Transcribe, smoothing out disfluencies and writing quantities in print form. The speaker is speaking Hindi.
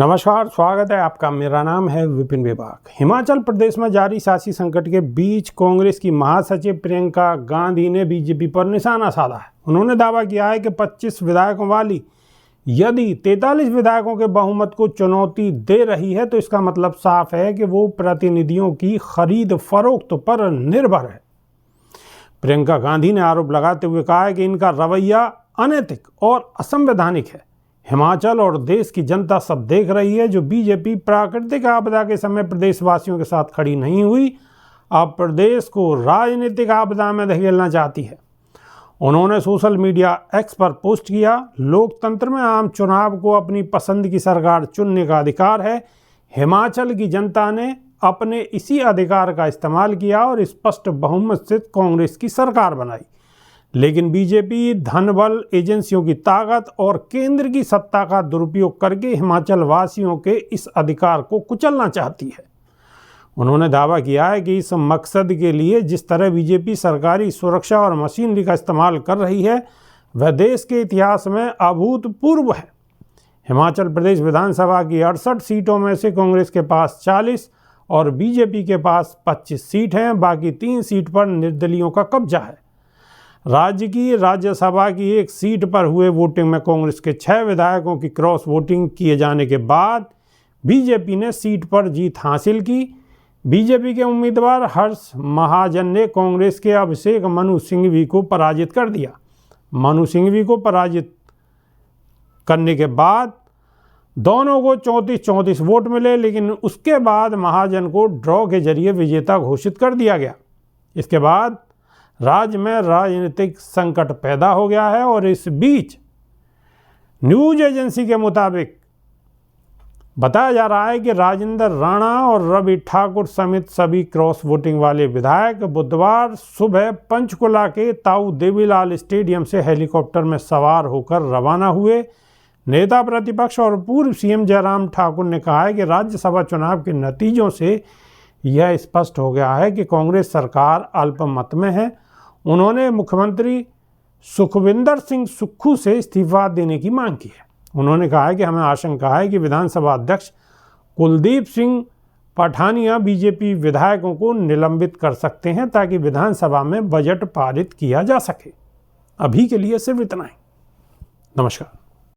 नमस्कार, स्वागत है आपका। मेरा नाम है विपिन विभाग। हिमाचल प्रदेश में जारी सियासी संकट के बीच कांग्रेस की महासचिव प्रियंका गांधी ने बीजेपी पर निशाना साधा है। उन्होंने दावा किया है कि 25 विधायकों वाली यदि 43 विधायकों के बहुमत को चुनौती दे रही है तो इसका मतलब साफ है कि वो प्रतिनिधियों की खरीद फरोख्त पर निर्भर है। प्रियंका गांधी ने आरोप लगाते हुए कहा है कि इनका रवैया अनैतिक और असंवैधानिक है। हिमाचल और देश की जनता सब देख रही है। जो बीजेपी प्राकृतिक आपदा के समय प्रदेशवासियों के साथ खड़ी नहीं हुई, अब प्रदेश को राजनीतिक आपदा में धकेलना चाहती है। उन्होंने सोशल मीडिया एक्स पर पोस्ट किया, लोकतंत्र में आम चुनाव को अपनी पसंद की सरकार चुनने का अधिकार है। हिमाचल की जनता ने अपने इसी अधिकार का इस्तेमाल किया और स्पष्ट बहुमत से कांग्रेस की सरकार बनाई। लेकिन बीजेपी धन बल, एजेंसियों की ताकत और केंद्र की सत्ता का दुरुपयोग करके हिमाचल वासियों के इस अधिकार को कुचलना चाहती है। उन्होंने दावा किया है कि इस मकसद के लिए जिस तरह बीजेपी सरकारी सुरक्षा और मशीनरी का इस्तेमाल कर रही है वह देश के इतिहास में अभूतपूर्व है। हिमाचल प्रदेश विधानसभा की 68 सीटों में से कांग्रेस के पास 40 और बीजेपी के पास 25 सीट हैं। बाकी 3 सीट पर निर्दलीयों का कब्जा है। राज्य की राज्यसभा की 1 सीट पर हुए वोटिंग में कांग्रेस के 6 विधायकों की क्रॉस वोटिंग किए जाने के बाद बीजेपी ने सीट पर जीत हासिल की। बीजेपी के उम्मीदवार हर्ष महाजन ने कांग्रेस के अभिषेक मनु सिंघवी को पराजित कर दिया। मनु सिंघवी को पराजित करने के बाद दोनों को 34-34 वोट मिले, लेकिन उसके बाद महाजन को ड्रॉ के जरिए विजेता घोषित कर दिया गया। इसके बाद राज्य में राजनीतिक संकट पैदा हो गया है और इस बीच न्यूज एजेंसी के मुताबिक बताया जा रहा है कि राजेंद्र राणा और रवि ठाकुर समेत सभी क्रॉस वोटिंग वाले विधायक बुधवार सुबह पंचकुला के ताऊ देवीलाल स्टेडियम से हेलीकॉप्टर में सवार होकर रवाना हुए। नेता प्रतिपक्ष और पूर्व सीएम जयराम ठाकुर ने कहा है कि राज्यसभा चुनाव के नतीजों से यह स्पष्ट हो गया है कि कांग्रेस सरकार अल्पमत में है। उन्होंने मुख्यमंत्री सुखविंदर सिंह सुक्खू से इस्तीफा देने की मांग की है। उन्होंने कहा है कि हमें आशंका है कि विधानसभा अध्यक्ष कुलदीप सिंह पठानिया बीजेपी विधायकों को निलंबित कर सकते हैं ताकि विधानसभा में बजट पारित किया जा सके। अभी के लिए सिर्फ इतना ही। नमस्कार।